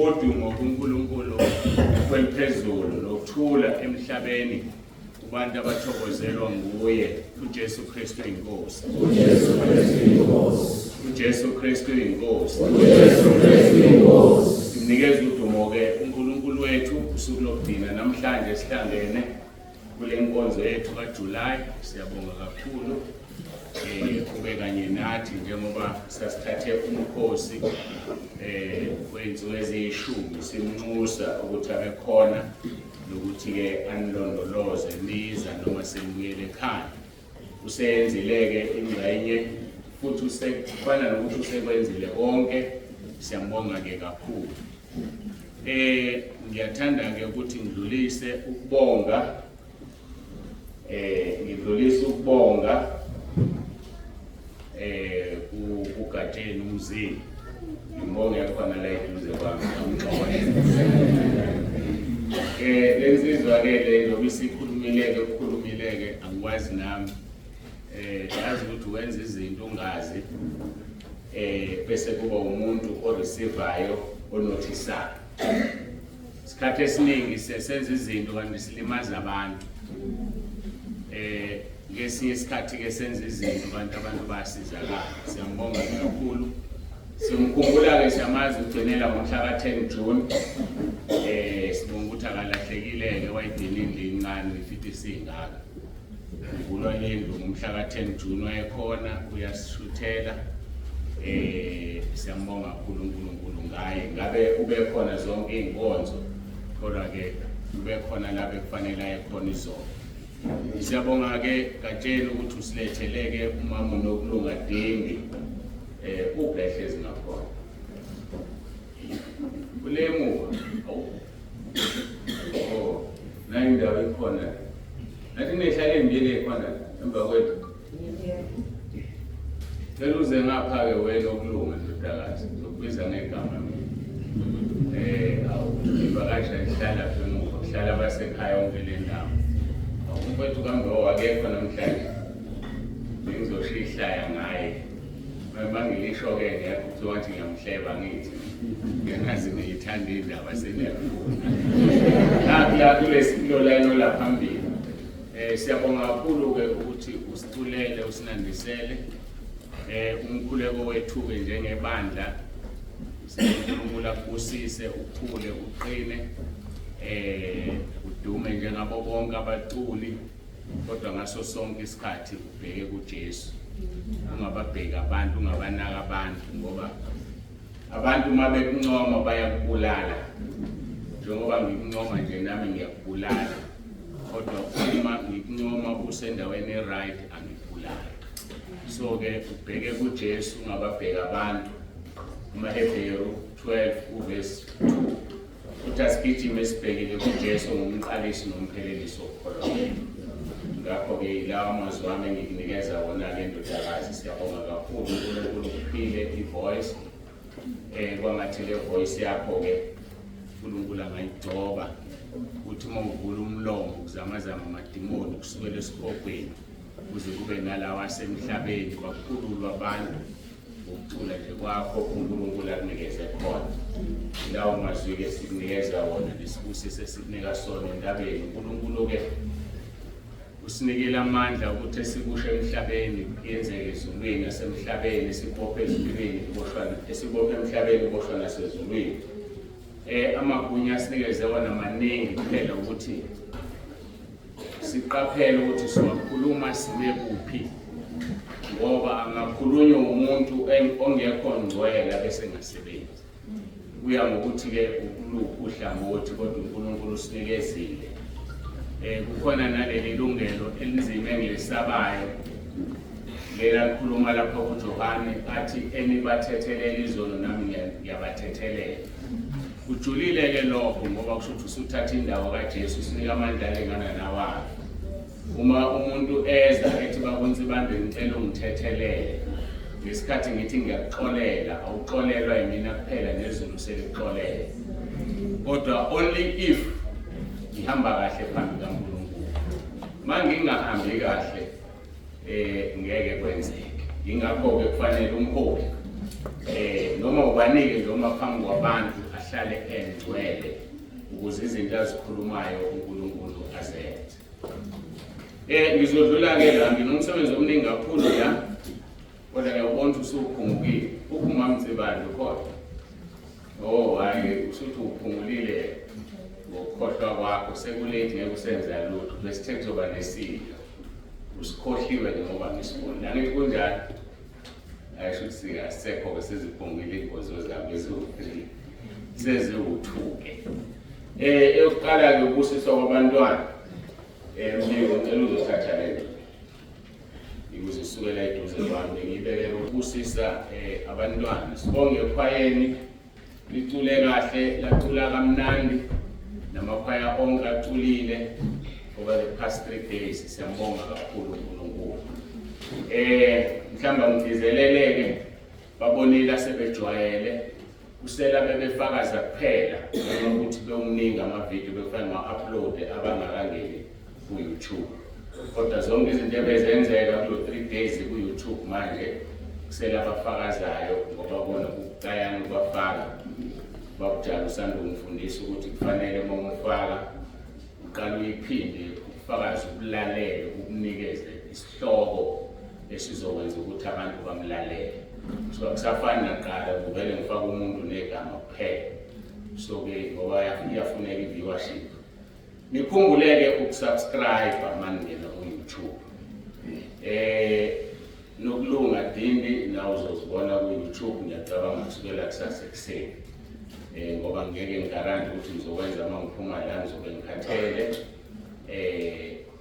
udumo kuNkulunkulu kweliphezulu nokuthula emhlabeni kubantu abathokozelwa nguye uJesu Kristu inkosi. uJesu Kristu inkosi. Sinikeza udumo ke uNkulunkulu wethu usuku lokugcina namhlanje sihlangene kule nkonzo yethu kaJuly. Siyabonga kakhulu kube kanye nathi njengoba sasithathe umkhosi weinsuku eziyishumi simnxusa ukuthi abe khona nokuthi ke anilondoloze niza noma semuyele ekhaya. Usenzileke ingxenye futhi usefana nokuthi usekwenzile konke. Siyambonga ke kakhulu. Ngiyathanda ke ukuthi ngidlulise ukubonga uGatsheni umzini. Ngibonge khona la eduze kwami. Lensizwa ke le ndoba isikhulumileke angikwazi nami. Yazi ukuthi wenza izinto ungazi. Bese kuba umuntu oreceivayo onothisayo. Isikhathi esiningi senza izinto kanti silimaza abantu. Ngesinye isikhathi ke senza izinto abantu basizakala. Siyambonga kakhulu. Simkhumbula ke siyamazi ugcinela ngomhla ka-10 June. Sibonga ukuthi akalahlekile ke wayidini indlu incane ifithi singaka. Ngulwa indlu ngomhla ka-10 June wayekhona uyasishuthela. Siyambonga kakhulu uNkulunkulu ngaye. Ngabe ube khona zonke inkonzo kodwa ke ube khona lapho kufanele ayekhona izolo. Siyabonga ke Gatsheni ukuthi usiletheleke umama nokulunga dingi ubhehle ezingakhona. Kulemu nayi indawo ikhona. Nathi nehlala embili ekhona emva kwethu. Ngeke uze ngapha ke wena okulunga ndodakazi zokubiza ngegama. Ivakasha ihlala khona uhlala basekhaya onke le ndawo. Umfowethu kambe owakekho namhlanje. Ngizoshihlaya ngaye. Mangilisho ke ngiyakuthiwa ukuthi ngiyamhleba ngithi. Ngiyazi ngiyithanda indaba seniyafuna. La kulesipilo line la phambili. Siyabonga kakhulu ke ukuthi usithulele usinandisele. Umkhuleko wethu ke njengebandla uNkulunkulu akusise ukhule uqine. Udume njengabo bonke abaculi kodwa ngaso sonke isikhathi ubheke kuJesu. Ungababheki abantu ungabanaka abantu ngoba abantu uma bekuncoma bayakubulala. Njengoba ngikuncoma nje nami ngiyakubulala. Kodwa uma ngikuncoma usendaweni right angikubulala. So ke ubheke kuJesu ungababheki abantu. uMahebheru 12 uverse 2. Uthasiphithi sibhekile kuJesu ngumqalisi nomphelelisi wokukholwa. Ngakho ke lawa mazwi wami ngikunikeza wona ke ndodakazi. Siyabonga kakhulu uNkulunkulu kuphile ivoice. Kwangathi le voice yakho ke uNkulunkulu angayigcoba uthi uma uvula umlomo ukuzamazama amadimoni kusukela esikhokhweni kuze kube nalawa asemhlabeni bakhululwa abantu. Ukuthula nje kwakho uNkulunkulu akunikeze khona. Lawo mazwi ke sikunikeza wona lesibusise sikunika sona endabeni. uNkulunkulu ke usinikela amandla ukuthi sikushe emhlabeni yenzeke ezulwini nasemhlabeni sibophe ezulwini esibophe emhlabeni kuboshwa nasezulwini. Amagunya asinikeze wona maningi kuphela ukuthi siqaphele ukuthi siwakhuluma sibe kuphi. Ngoba angakhulunywa umuntu ongekho ngcwele bese ngasebenzi. Kuya ngokuthi ke ukuluphi uhlangothi kodwa uNkulunkulu usinikezile. Kukhona naleli lungelo elinzima engilisabayo. Lela likhuluma lapho kuJohane athi enibathethelela izono nami ngiyabathethelela. Kujulile ke lokho ngoba kusho ukuthi usuthatha indawo kaJesu usinika amandla alingana nawayo. Uma umuntu eza ethi bakwenza ibandla ngicela ungithethelele. Ngesikhathi ngithi ngiyakuxolela awuxolelwa yimina kuphela nezulu selixolele. Kodwa only if ngihamba kahle phambi kaNkulunkulu. Mangingahambi kahle ngeke kwenzeke. Ingakho ke kufanele umholi noma ubanike noma phambi kwabantu ahlale engcwele ukuze izinto azikhulumayo uNkulunkulu azenze. Ngizodlula-ke la nginomsebenzi omningi kakhulu ya, kodwa ngiyabona ukuthi usuphungukile. Uphuma Mtsibande khona. Hayi usuthi uphungulile ngokukhohlwa kwakho, sekulethi ngeke usenza lutho, besithe kuzoba nesidlo. Usikhohliwe ngoba ngisifuni. Angithi kunjani? Ayisho ukuthi sikasekho-ke seziphungile iy'ngozi zami eziwu-3 seziwu-2-ke. Eyokuqala-ke ubusiswa kwabantwana. Mlilo ngicela uzothatha lento ukuze sisukela eduze kwami ngibekele ukubusisa abantwana. Sibonge ekhwayeni licule kahle, lacula kamnandi, namakhwaya onke aculile over the past 3 days. Siyambonga kakhulu uNkulunkulu. Mhlawumbe ngidizele-ke babonile asebejwayele kusela bebefakaza kuphela ukuthi bewumningi amavidiyo bekufanele ma-upload abangakangeni ku-YouTube. Kodwa zonke izinto ebezenzeka kulo 3 days ku-YouTube manje kusela abafakazayo ngoba bona ukucayana ukubafaka bakujala usanda ukufundisa ukuthi kufanele uma umfaka uqala uyiphinde ukufakaza ukulalele ukunikeze isihloko esizokwenza ukuthi abantu bamlalele. So akusafani naqala kuvele ngifaka umuntu negama kuphela. So-ke ngoba iyafuneka i-viewership. Nikhumbuleke ukusubscribe maningena ku-YouTube. Nokulunga dindi nawe uzozibona ku-YouTube. Ngiyacabanga kusukela kusasa ekuseni. Ngoba ngeke ngigarante ukuthi ngizokwenza uma ngiphuma la ngizobe ngikhathele.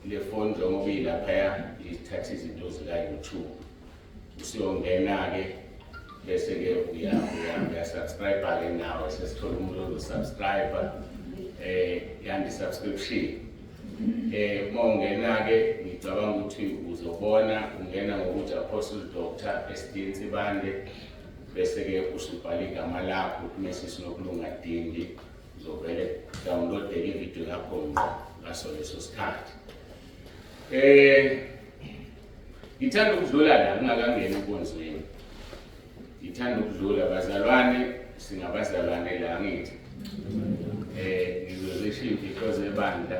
Le phone njengoba ilaphaya ithatha izinto zika-YouTube. Usiyongena-ke bese-ke uyasubscribe-ke nawe sesithola umuntu ozosubscribe-a yandi-subscription. Uma ungena-ke ngicabanga ukuthi uzobona ungena ngokuthi Apostle Dr. S.D. Ntsibande bese-ke usubhala igama lakho uMrs. Nokulunga Dindi uzovele download-ele ividiyo yakho ngaso leso sikhathi. Ngithanda ukudlula la ngingakangeni enkonzweni. Ngithanda ukudlula bazalwane, singabazalwane la ngithi. Ngizozisho imfihlo zebandla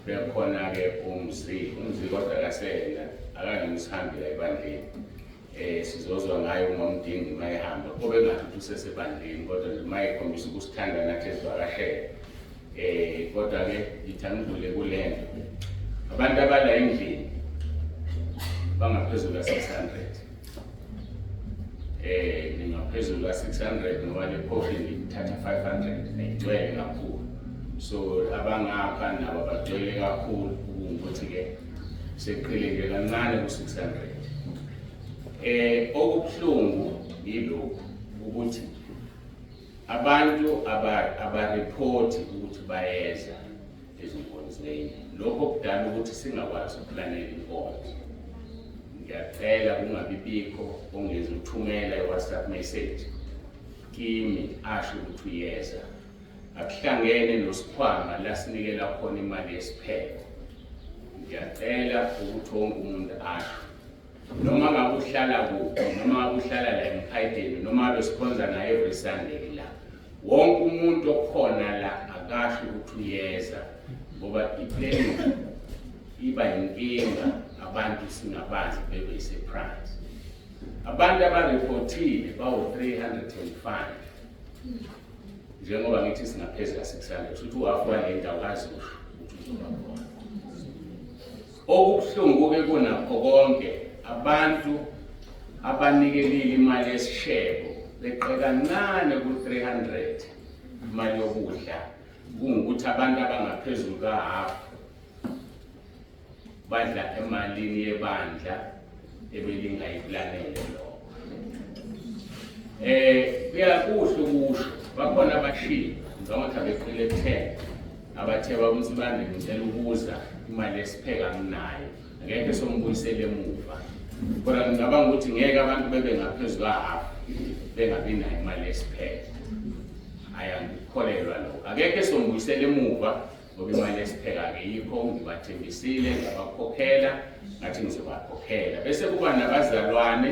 bekhona-ke umzi kodwa kasela akangimsihambela ebandleni. Sizozwa ngayo uma umdingi uma ehamba kube ngathi usesebandleni kodwa nje uma ekhombisa ukusithanda nathi esivakashele. Kodwa-ke ngithanda ukudlule kule nto. Abantu abala endlini bangaphezulu ka-600. Ningaphezulu ka-600 ngoba le portion ithatha 500 neyigcwele kakhulu. So abangapha nabo bagcwele kakhulu ukuthi-ke seqile nje kancane ku-600. Okubuhlungu yilokhu ukuthi abantu abareport ukuthi bayeza ezinkonzweni. Lokho kudala ukuthi singakwazi ukuplanela inkonzo. Ngiyacela kungabibikho ongeza ukuthumela i-WhatsApp message kimi asho ukuthi uyeza. Akuhlangene nosikhwama la sinikela khona imali yesiphelo. Ngiyacela ukuthi wonke umuntu asho. Noma ngabe uhlala kuphi, noma ngabe uhlala la eMkhaideni, noma ngabe sikhonza na every Sunday la. Wonke umuntu okhona la akasho ukuthi uyeza ngoba iplanning iba inkinga abantu singabazi bebe surprise. Abantu abareportile bawu-325 njengoba ngithi singaphezulu ka-600 futhi uhafu wale ndawo kazusho ukuthi uzoba khona. Okubuhlungu-ke kunakho konke abantu abanikelile imali yesishebo beqe kancane ku-300 imali yokudla kungukuthi abantu abangaphezulu kahafu badla emalini yebandla ebelingayiplanele lokho. Kuyakuhle ukusho bakhona abashiya njengokuthi abeqile 10 abathe baMtsibande ngicela ukuza imali yesipheka nginayo ngeke sombuyisele emuva. Kodwa ngicabanga ukuthi ngeke abantu bebe ngaphezulu kahafu bengabi nayo imali yesipheka. Ayangikholelwa lokho. Akeke sombuyisele emuva ngoba imali yesipheka-ke yikho ngibathembisile ngabakhokhela ngathi ngizobakhokhela. Bese kuba nabazalwane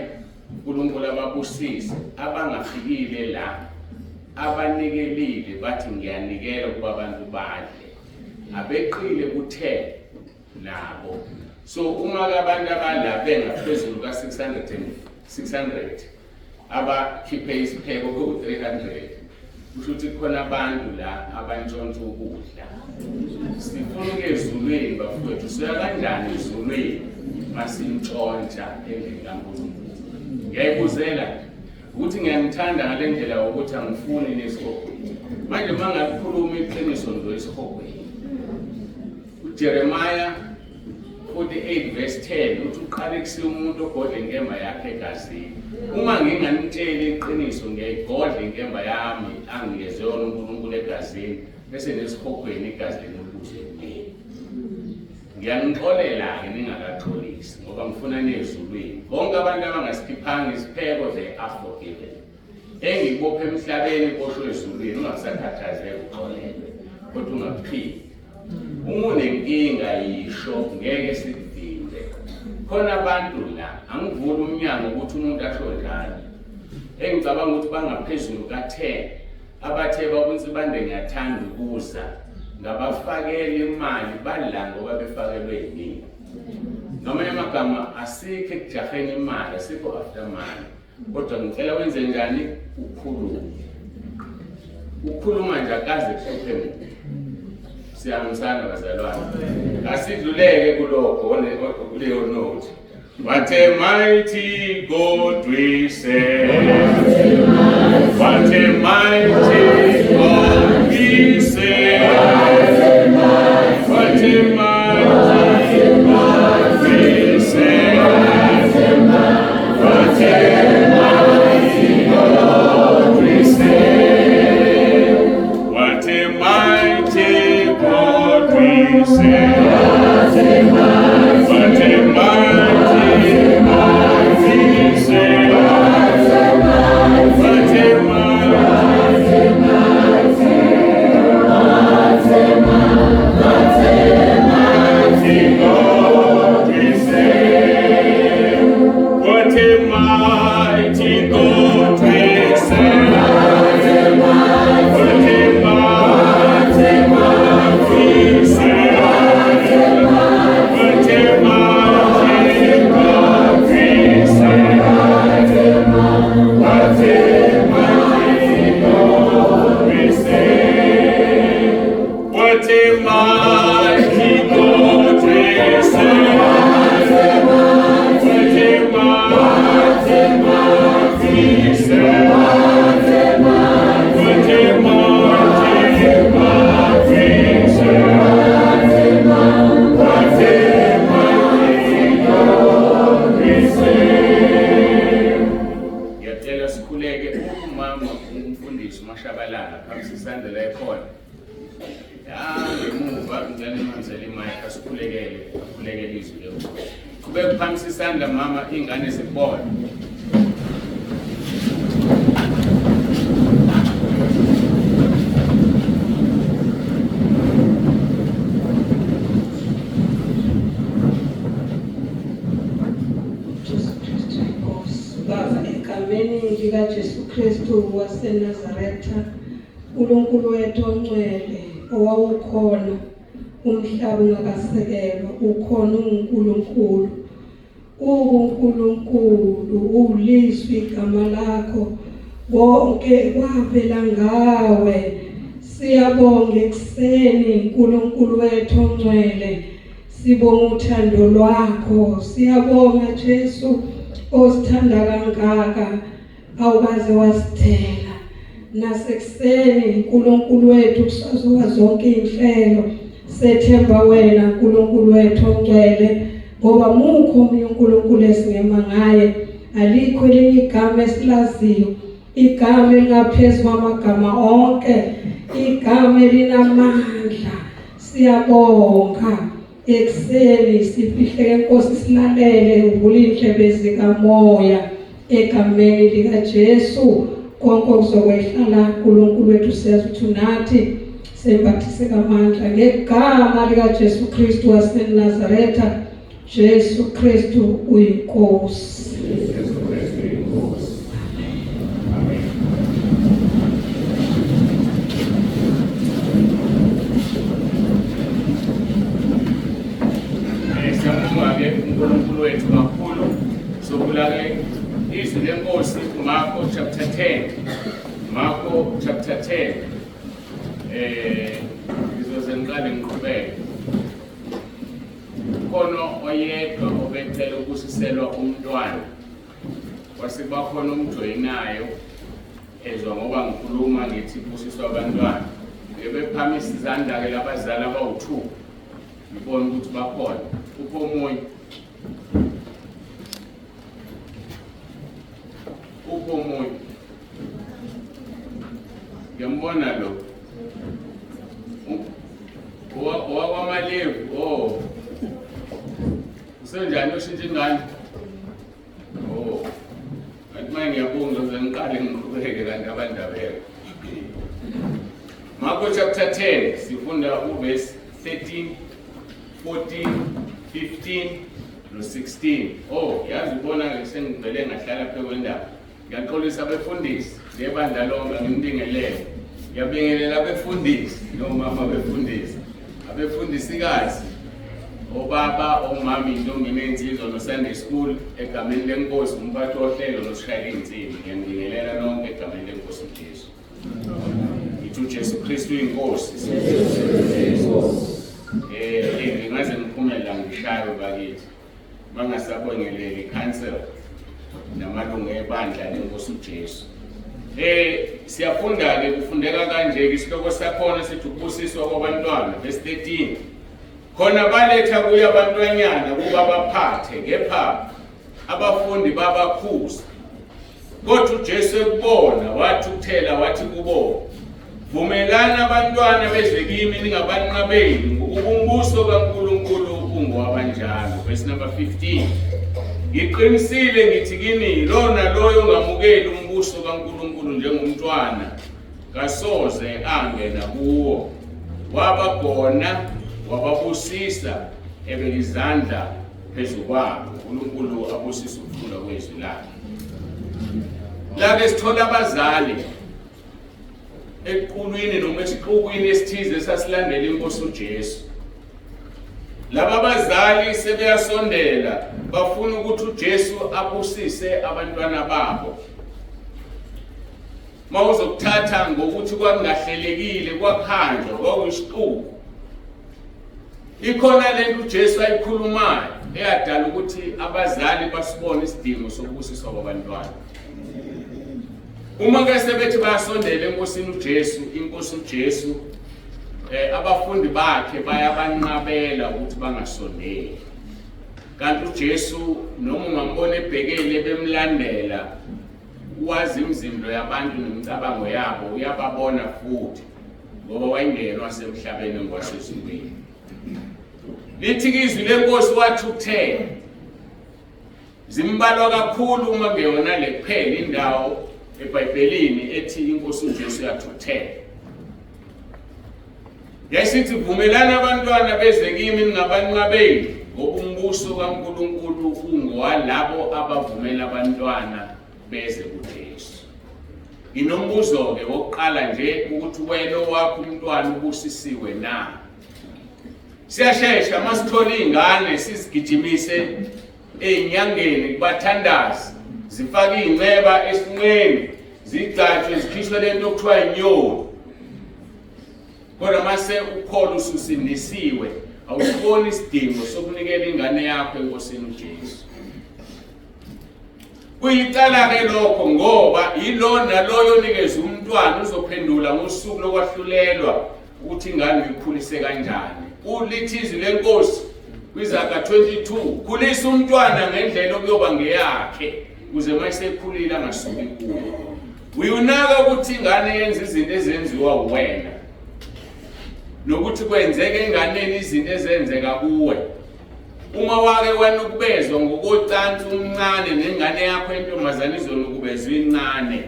uNkulunkulu ababusise abangafikile la abanikelile bathi ngiyanikela ukuba abantu badle, abeqile kuthele nabo. So uma abantu abadla bengaphezulu ka600 abakhiphe isipheko ku300, kusho ukuthi kukhona abantu la abantshontsha ukudla. Sifuna ezulwini bafowethu, siya kanjani ezulwini masintshontsha endlini kaNkulunkulu? Ngiyayibuzela ukuthi ngiyamthanda ngale ndlela ukuthi angifuni nesihogweni. Manje mangakhuluma iqiniso ndo esihogweni. uJeremiah 48 verse 10 uthi uqale kusiya umuntu ogodla inkemba yakhe egazini. Uma nginganitshela iqiniso ngiyayigodla inkemba yami angiyezona uNkulunkulu egazini, bese nesihogweni igazi lenobuze kimi. Ngiyanixolela-ke ningakaxolisi ngoba ngifuna nezulwini. Bonke abantu abangasikhiphanga isipheko they are forgiven. Engibophe emhlabeni koshwe ezulwini ungasakhathazeki uxolelwe kodwa ungaphili. Uma unenkinga yisho ngeke sikuvimbe. Khona abantu la angivula umnyango ukuthi umuntu asho njalo. Engicabanga ukuthi bangaphezulu ka10 abathe bakunzi bande ngiyathanda ukuza ngabafakele imali badla ngoba befakelwe yini. Noma amagama asikho ekujaheni imali, asikho after mali. Kodwa ngicela wenze njani? Ukhuluma nje akaze kuhluphe umuntu. Siyamsana bazalwane. Asidluleke kulokho kuleyo note. What a mighty God we serve. What a mighty God we serve. What a mighty God we serve. What a mighty God we serve. What a mighty God we serve. What a mighty God we serve. What a mama ingane zibona. Jesu Kristu waseNazaretha, uNkulunkulu wethu ongcwele owawukhona umhlaba ungakasekelwa, ukhona uNkulunkulu. uNkulunkulu ulizwi igama lakho, konke kwavela ngawe. Siyabonga ekuseni uNkulunkulu wethu ongcwele, sibonga uthando lwakho. Siyabonga Jesu osithanda kangaka, awukaze wasithela. Nasekuseni uNkulunkulu wethu kusazowa zonke inhlelo, sethemba wena uNkulunkulu wethu ongcwele, ngoba mukho omunye uNkulunkulu esingema ngaye. Alikho elinye igama esilaziyo, igama elingaphezu kwamagama onke, igama elinamandla. Siyabonga ekuseni sifihle Nkosi silalele, uvule indlebe zikamoya egameni likaJesu. Konke kuzokwehla uNkulunkulu wethu, siyazi ukuthi nathi sembathise ngamandla ngegama likaJesu Kristu waseNazaretha. Jesu Kristu uyinkosi. Jesu Kristu uyinkosi. Amen. Marko chapter 10 ngizoze ngiqale ngiqhubeke. Khona oyedwa obecela ukusiselwa umntwana. Kwase bakhona umjoyinayo ezwa ngoba ngikhuluma ngithi kusiswa abantwana. Ngebephamisa izandla ke labazali abawu2. Ngibona ukuthi bakhona. Upho omunye. Upho omunye. Ngiyambona lo. Owakwamalevu. Oh. Usenjani ushintsha ingane? Oh. Kanti manje ngiyabonga ngize ngiqale ngiqhubeke kanti abandabeke. Marko chapter 10 sifunda uverse 13, 14, 15 no16. Oh, yazi ubona ke sengivele ngahlala phe kwendaba. Ngiyaxolisa abefundisi lebandla lonke ngimdingelele. Ngiyabingelela abefundisi nomama abefundisi. Abefundisikazi obaba omama intombi nensizwa no Sunday school egameni lenkosi umphathi ohlelo nosishayela insimbi. Ngiyabingelela nonke egameni lenkosi uJesu. Itu Jesu Kristu inkosi. Ngaze ngiphumela ngishayo bakithi. Bangasabongeleli council namalungu ebandla lenkosi uJesu. Siyafunda ke kufundeka kanje isihloko sakhona sithi ukubusiswa kwabantwana verse 13. Khona baletha kuye abantwanyana kuba baphathe kepha abafundi babakhuza. Kodwa uJesu ekubona wathi ukuthela wathi kubo, vumelana abantwana bezwe kimi ningabanqabeli ngoba umbuso kaNkulunkulu ungowabanjalo. Verse number 15. Ngiqinisile ngithi kini lona loyo ongamukeli umbuso kaNkulunkulu njengomntwana kasoze angena kuwo. Wabagona wababusisa ebeka izandla phezu kwabo. uNkulunkulu abusisa ukukhula kwezwi lakhe. Lake sithola abazali equlwini noma esiqhukwini esithize esasilandela inkosi uJesu. Laba bazali sebeyasondela bafuna ukuthi uJesu abusise abantwana babo. Mawuzokuthatha ngokuthi kwakungahlelekile kwakhanjwa kwakuyisiqhu. Ikhona lento uJesu ayikhulumayo eyadala ukuthi abazali basibone isidingo sokubusiswa kwabantwana. Uma ke sebethi bayasondela enkosini uJesu, inkosi uJesu abafundi bakhe bayabanqabela ukuthi bangasondeli. Kanti uJesu noma ungambona ebhekele bemlandela wazi imizimlo yabantu nemicabango yabo uyababona futhi ngoba wayengena wasemhlabeni ngwasezulwini. Lithi izwi lenkosi wathi ukuthela zimbalwa kakhulu uma ngeyona lephela indawo eBhayibhelini ethi inkosi uJesu yathi ukuthela. Yasithi vumelana abantwana bezwe kimi ningabanqabeli ngoba umbuso kaNkulunkulu ungowalabo abavumela abantwana beze kuJesu. Inombuzo ke wokuqala nje ukuthi wena wakho umntwana ubusisiwe na? Siyashesha masithola izingane sizigijimise ezinyangeni kubathandazi zifaka ingceba esinqeni zigcatshwe zikhishwe lento okuthiwa inyoni. Kodwa mase ukholo ususindisiwe awusiboni isidingo sokunikela ingane yakho enkosini uJesu. Kuyicala ke lokho ngoba yilona loyo onikeza umntwana uzophendula ngosuku lokwahlulelwa ukuthi ingane uyikhulise kanjani. Ulithi izwi lenkosi kwizaga 22 khulisa umntwana ngendlela okuyoba ngeyakhe kuze mayisekhulile angasuki kuyo. Uyunaka ukuthi ingane yenza izinto ezenziwa wena nokuthi kwenzeke enganeni izinto ezenzeka kuwe. Uma wake wena ukubezwa ngokocansi umncane nengane yakho entombazane izonukubezwa incane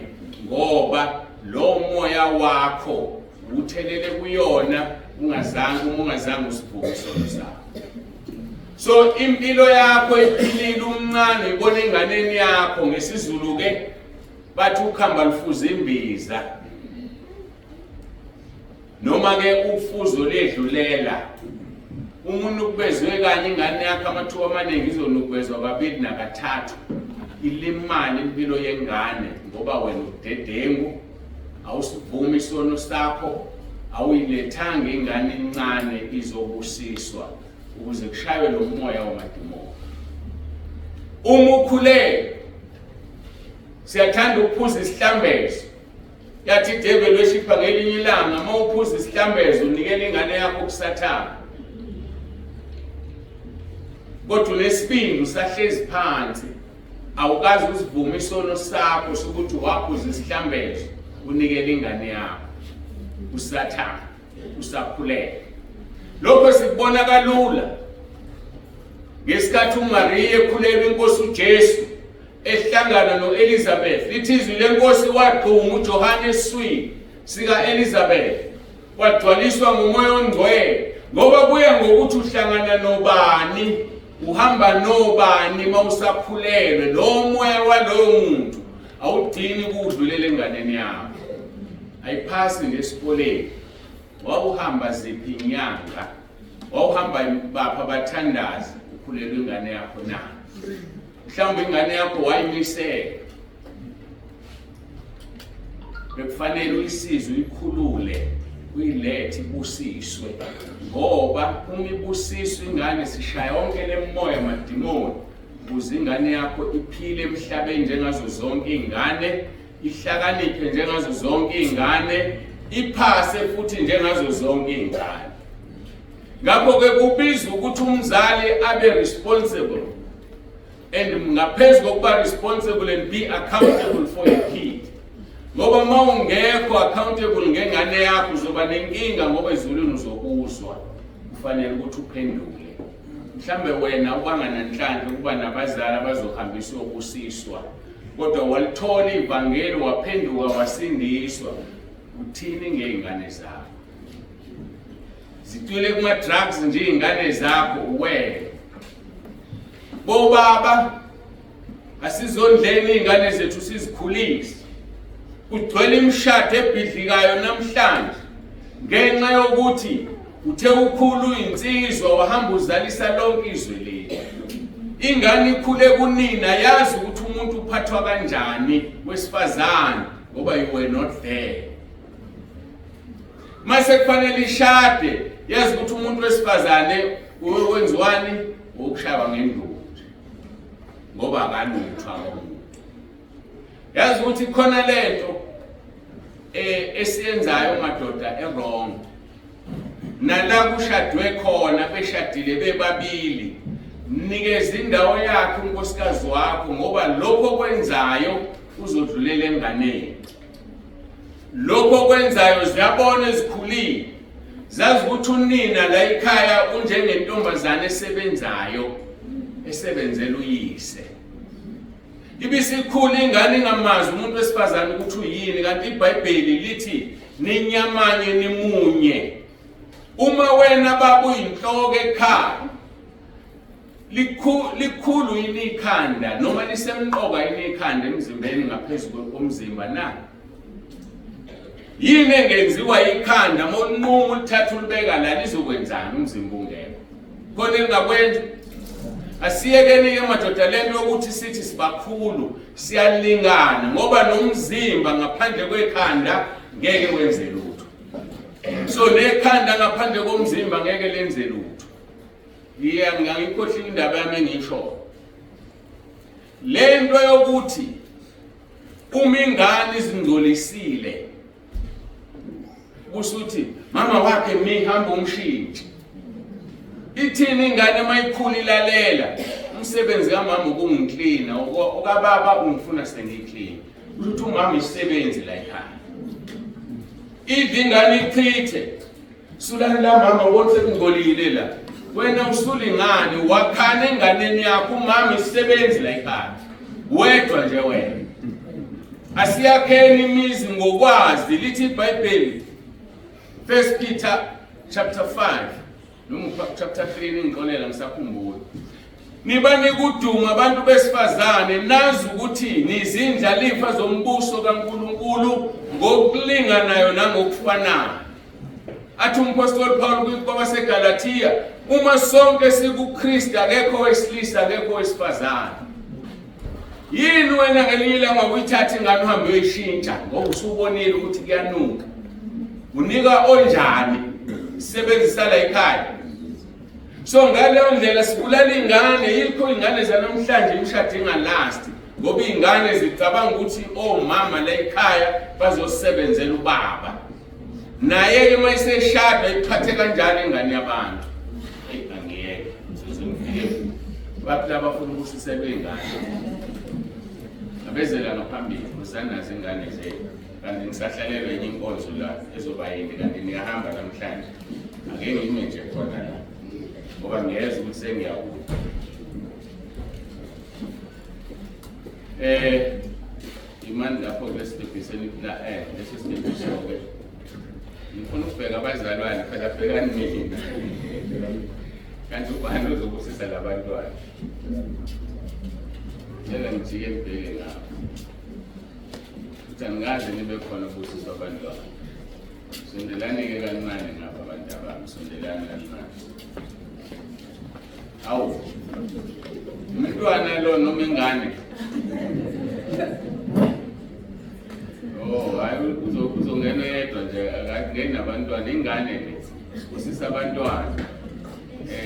ngoba lo moya wakho uthelele kuyona ungazange usiphume isono sakho. So impilo yakho iphilile umncane ibona enganeni yakho ngesizulu ke bathi ukhamba lufuza imbiza noma ke ufuzo ledlulela. Umuntu ukubezwe kanye ingane yakhe amathuba amaningi izonukubezwa kabili nakathathu. Ilimali impilo yengane ngoba wena udedengu awusivumi isono sakho, awuyilethanga ingane encane izobusiswa ukuze kushaywe lo moya wamadimoni. Uma ukhulele siyathanda ukuphuza isihlambezo. Yathi iDevil worship ngelinye ilanga uma uphuza isihlambezo unikela ingane yakho kuSathane. Kodwa lesibindi usahlezi phansi awukazi usivuma isono sakho sokuthi waphuza isihlambezo unikela ingane yakho kuSathane usakhulele. Lokho sikubona kalula ngesikhathi uMaria ekhulelwe inkosi uJesu ehlangana noElizabeth. Lithi izwi lenkosi waqhuma uJohane eswini sika Elizabeth wagcwaliswa ngumoya ongcwele, ngoba kuya ngokuthi uhlangana nobani, uhamba nobani mawusakhulelwe. Lo moya waloyo muntu awudini ukudlulela enganeni yakho, ayiphasi ngesikoleni. Wawuhamba ziphi inyanga, wawuhamba bapha abathandazi ukhulelwe ingane yakho na? Mhlawumbe ingane yakho wayimisela, bekufanele uyisizwe uyikhulule uyilethe ibusiswe, ngoba uma ibusiswe ingane sishaya yonke le moya amadimoni ukuze ingane yakho iphile emhlabeni njengazo zonke ingane, ihlakaniphe njengazo zonke ingane, iphase futhi njengazo zonke ingane. Ngakho-ke kubizwa ukuthi umzali abe responsible, and ngaphezulu kokuba responsible and be accountable for your kid. Ngoba uma ungekho accountable ngengane yakho uzoba nenkinga, ngoba ezulwini uzokuzwa kufanele ukuthi uphendule. Mhlambe wena ubangananhlanhla ukuba nabazali abazohambisa ubusiswa, kodwa walithola ivangeli waphenduka wasindiswa. Uthini ngeingane zakho? Zitwele kuma drugs nje ingane zakho uwele. Bobaba asizondleni ingane zethu sizikhulise. Ugcwele imishado ebhidlikayo namhlanje ngenxa yokuthi uthe ukhulu insizwa wahamba uzalisa lonke izwe leli. Ingane ikhule kunina yazi ukuthi umuntu uphathwa kanjani wesifazane ngoba you were not there. Mase kufanele ishade yazi ukuthi umuntu wesifazane wenziwani ukushaba ngenduku ngoba akanuthwa ngomuntu. Yazi ukuthi khona lento esiyenzayo madoda wrong. Nala kushadwe khona beshadile bebabili, nikeza indawo yakhe unkosikazi wakho, ngoba lokho kwenzayo uzodlulela enganeni. Lokho kwenzayo ziyabona ezikhulile, zazi ukuthi unina la ekhaya unjengentombazane esebenzayo esebenzela uyise. Ibisikhulu ingane ingamazi umuntu wesifazane ukuthi uyini, kanti iBhayibheli lithi ninyamanye nimunye. Uma wena baba uyinhloko ekhaya, likhulu yini ikhanda noma lisemqoka yini ikhanda emzimbeni ngaphezulu komzimba na? Yini engenziwa ikhanda monqumo ulithatha ulibeka la lizokwenzana umzimba ungekho? Khona engakwenza. Asiyekeni ke madoda lento ukuthi sithi sibakhulu siyalingana, ngoba nomzimba ngaphandle kwekhanda ngeke wenze lutho. So nekhanda ngaphandle komzimba ngeke lenze lutho. Ngiyangikhohla indaba yami engisho. Lento yokuthi uma ingane izingcolisile usuthi mama wakhe mihamba umshintshe. Ithini ingane mayikhula ilalela umsebenzi kamama ukungicleana, okababa ungifuna sengiclean. Ukuthi umama isebenzi la ekhaya. Ingane ichithe sulana la mama wonke ngolile la. Wena usulingani wakhana enganeni yakho umama isebenzi la ekhaya. Wedwa nje wena. Asiyakheni imizi ngokwazi lithi iBhayibheli 1 Peter chapter 5 noma chapter 3 ngixolela ngisakhumbula. Nibane kuduma abantu besifazane nazi ukuthi nizindlalifa zombuso kaNkulunkulu ngokulinganayo nangokufanayo. Athi umpostoli Paul kwabaseGalatia, uma sonke sikuKristu akekho wesilisa akekho wesifazane. Yini wena ngelinye ilanga uyithatha ingane uhambe uyishintsha ngoba usubonile ukuthi kuyanuka. Unika onjani sebenzisa la ekhaya. So ngaleyo ndlela sibulala ingane, yikho ingane zanamhlanje imshado ingalast ngoba ingane zicabanga ukuthi mama la ekhaya bazosebenzela ubaba. Naye ke mayiseshada iphathe kanjani ingane yabantu. Angiyeke sizomfike baphela bafuna ukusiselwa ingane. Abezela ngaphambili usanazo ingane zethu kanti ngisahlalelwe enye inkonzo la ezoba yini kanti niyahamba namhlanje. Ake ngime nje khona la ngoba ngiyeza ukuthi sengiyabuya. Imani lapho kulesibhekiseni la lesisibhekisho ngifuna ukubheka abazalwane phela bhekani mina. Kanti ubani ozobusisa labantwana? Ngeke ngijike ngibheke ngabo. Futhi angazi nibe khona ubusisa abantwana. Sondelani-ke kancane ngapha abantu abami, sondelani kancane. Awu, umntwana lo noma ingane. Hayi uzongena yedwa nje akangeni nabantwana, ingane le usisa abantwana.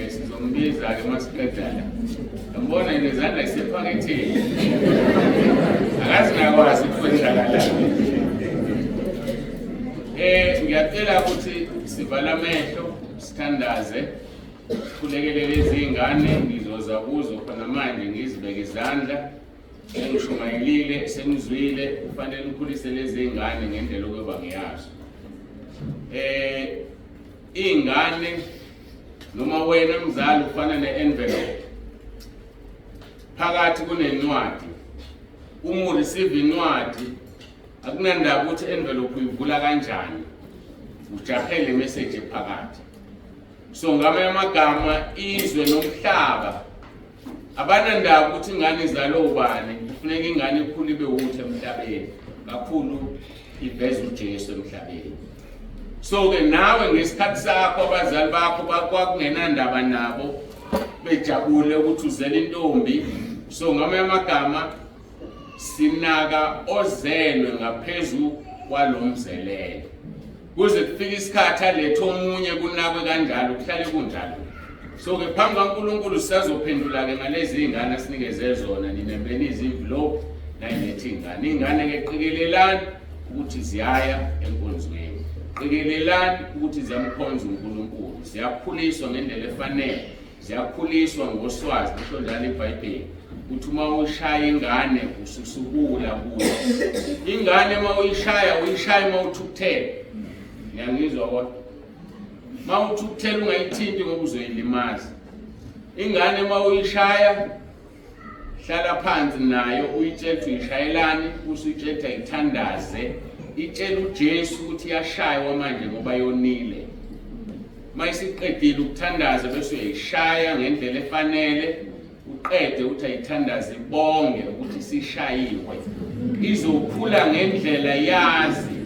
Sizombiza-ke masiqeda la. Ngibona inezandla isephaketheni. Akazi ngakwazi ukwenzakalani. Ngiyacela ukuthi sivala amehlo, sithandaze, sikhulekele lezi ingane, ngizoza kuzo khona manje ngizibeke izandla. Sengishumayelile, sengizwile, kufanele ngikhulise lezi ingane ngendlela okuyoba ngiyazo. Ingane noma wena mzali ufana ne-envelope. Phakathi kunencwadi. Uma ureceive incwadi, akunandaba ukuthi envelope uyivula kanjani. Ujahele message phakathi. So ngamanye amagama izwe nomhlaba abanandaba ukuthi ingane izalo ubani, kufuneka ingane ikhule ibe wuthi emhlabeni. Kakhulu iveza uJesu emhlabeni. So ke nawe ngesikhathi sakho abazali bakho bakwakungenandaba nabo bejabule ukuthi uzela intombi. So ngamanye amagama sinaka ozelwe ngaphezulu kwalomzelelo. Kuze kufike isikhathi alethe omunye kunakwe kanjalo kuhlale kunjalo. So ke phambi kaNkulunkulu sizophendula ke ngalezi ingane asinikeze zona ninembeni izinvelope nayilethe ingane. Ingane ke qikelelani ukuthi ziyaya enkonzweni. Qikelelani ukuthi ziyamkhonza uNkulunkulu. Ziyakhuliswa ngendlela efanele. Ziyakhuliswa ngoswazi kusho njalo iBhayibheli. Uthi uma ushaya ingane ususukula kuyo. Ingane uma uyishaya uma uthukuthela. Ngiyangizwa kodwa. Uma uthukuthela ungayithinti ngoba uzoyilimaza. Ingane uma uyishaya hlala phansi nayo uyitshela uyishayelani, usuyitshela ithandaze, itshela uJesu ukuthi iyashaywa manje ngoba yonile. Mayisiqedile ukuthandaza bese uyishaya ngendlela efanele, uqede uthi ayithandaze ibonge ukuthi sishayiwe. Izokhula ngendlela yazi.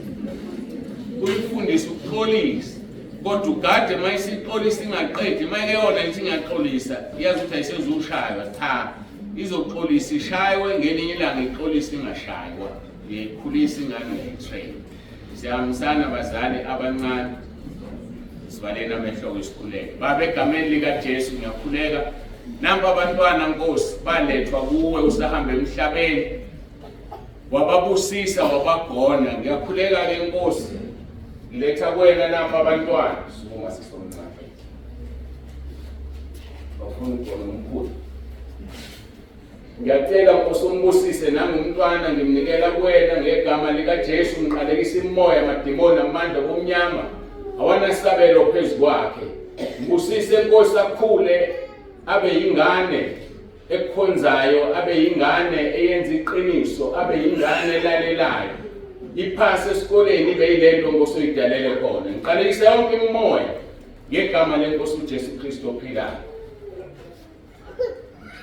Uyifundisa ukuxolisa. Kodwa ugade mayisixolisa ingaqedi, mayike yona ithi ingaxolisa, iyazi ukuthi ayisezushaywa cha. Izoxolisa ishaywe ngelinye ilanga ixolisa ingashaywa. Ikhulisa ingane ngetrain. Siyahambisana abazali abancane. Sivalena amehlo isikhuleko. Baba egameni likaJesu ngiyakhuleka. Namba abantwana Nkosi balethwa kuwe usahambe emhlabeni. Wababusisa wabagona. Ngiyakhuleka ke Nkosi. Letha kuwena namba abantwana sibonga sisomncane. Bafuna ukubona umkhulu. Ngiyacela Nkosi umbusise nangumntwana ngimnikela kuwena ngegama likaJesu ngiqalekisa imoya amadimoni amandla omnyama awanasabelo phezukwakhe. Mbusise Nkosi akhule abe yingane ekukhonzayo, abe yingane eyenza iqiniso, abe yingane elalelayo. Iphase esikoleni ibe yilento Nkosi oyidalele khona. Ngiqalekisa yonke imimoya ngegama leNkosi uJesu Kristu ophilayo.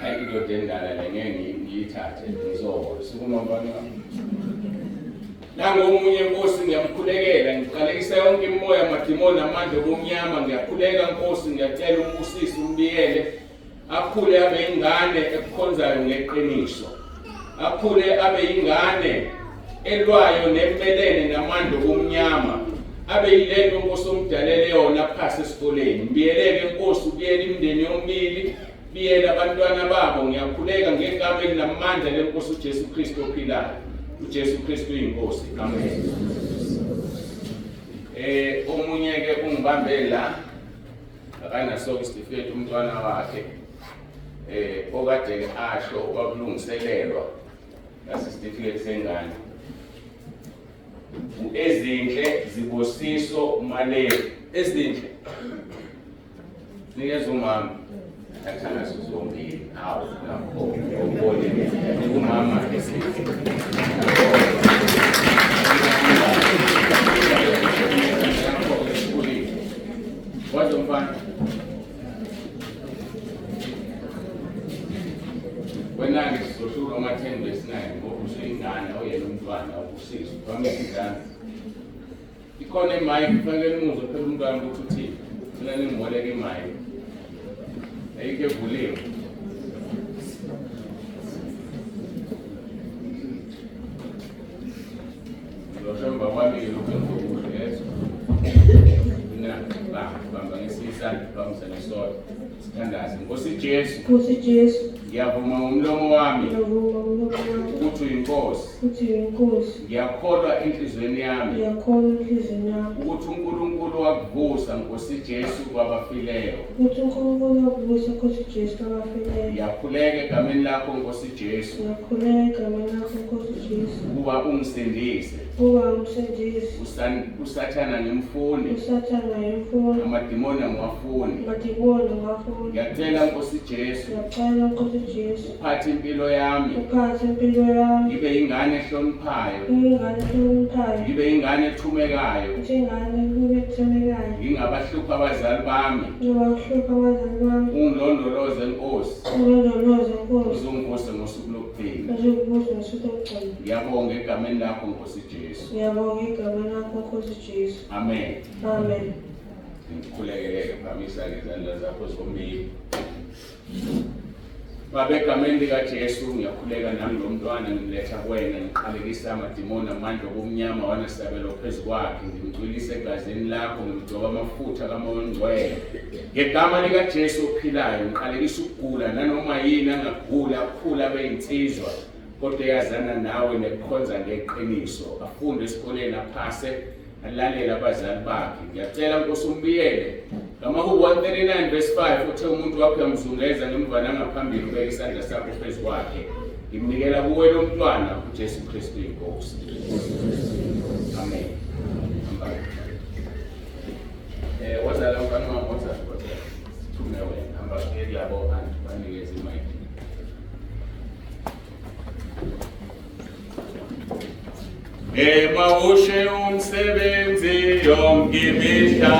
Hayi indoda endala le ngeke ngiyithathe ngizokho sikunobani nangomunye Nkosi ngiyamkhulekela ngiqalekisa yonke imimoya amadimoni amandla omnyama. Ngiyakhuleka Nkosi, ngiyacela umbusise umbiyele akhule abe ingane ekukhonzayo ngeqiniso. akhule abe yingane elwayo nemelene namandla omnyama, abe yilento Nkosi omdalele yona phasi esikoleni. Mbiyeleke Nkosi, ubiyele imindeni yomibili, biyela abantwana babo. Ngiyakhuleka ngegama elinamandla leNkosi uJesu Kristu ophilayo. uJesu Kristu uyinkosi. Amen. Omunye ke ungibambe la akanaso isitifiketi umntwana wakhe okade asho kwakulungiselelwa lasisitifiketi sengane. Ezinhle Zibosiso Malebo. Ezinhle nikeza umama athana zombili. Hawu lapho ubone umama esinhle. What's the fun? When I get so sure on my 10 days night, what was saying, I know you don't want to see. Come in dance. You call him Mike, if I get moved, I couldn't go to tea. Tell him what I get Mike. I get William. Remember why we looking for yes? Nkosi Jesu, ngiyavuma ngomlomo wami ukuthi uyinkosi. Ngiyakholwa enhlizweni yami ukuthi uNkulunkulu wakuvusa Nkosi Jesu kwabafileyo. Ngiyakhuleka egameni lakho Nkosi Jesu ukuba ungisindise. Usathana ngimfuni, amadimoni angiwafuni. Ngiyacela Nkosi Jesu uphathe impilo yami, ngibe yingane ehloniphayo, ngibe yingane ethumekayo, ngingabahluphi abazali bami. Ungilondoloze Nkosi, uzungivuse ngosuku lokugcina. Ngiyabonga egameni lakho Nkosi Jesu. Amen. Amen. Ngikulekeleke phamisa ngezandla zakho zombili. Baba, egameni likaJesu ngiyakhuleka nami lo mntwana ngimletha kuwena, ngiqalekisa amadimoni amandla obumnyama wanasabelo phezu kwakhe, ngimgcwilise egazini lakho, ngimgcoba amafutha kaMoya oNgcwele. Ngegama likaJesu ophilayo ngiqalekisa ukugula nanoma yini angagula, akhula abe yinsizwa kodwa yazana nawe nekukhonza ngeqiniso, afunde esikoleni aphase, alalela abazali bakhe. Ngiyacela Nkosi umbiyele ngamaHubo 139 verse 5 uthe umuntu wakho uyamzungeza ngemva nangaphambili ubeka isandla sakho phezu kwakhe. Ngimnikela kuwe lo mntwana uJesu Kristu inkosi. Amen. Wazala mfana wami thume wena hamba ke labo bantu banikeze imali. Mawushe umsebenzi yonke imihla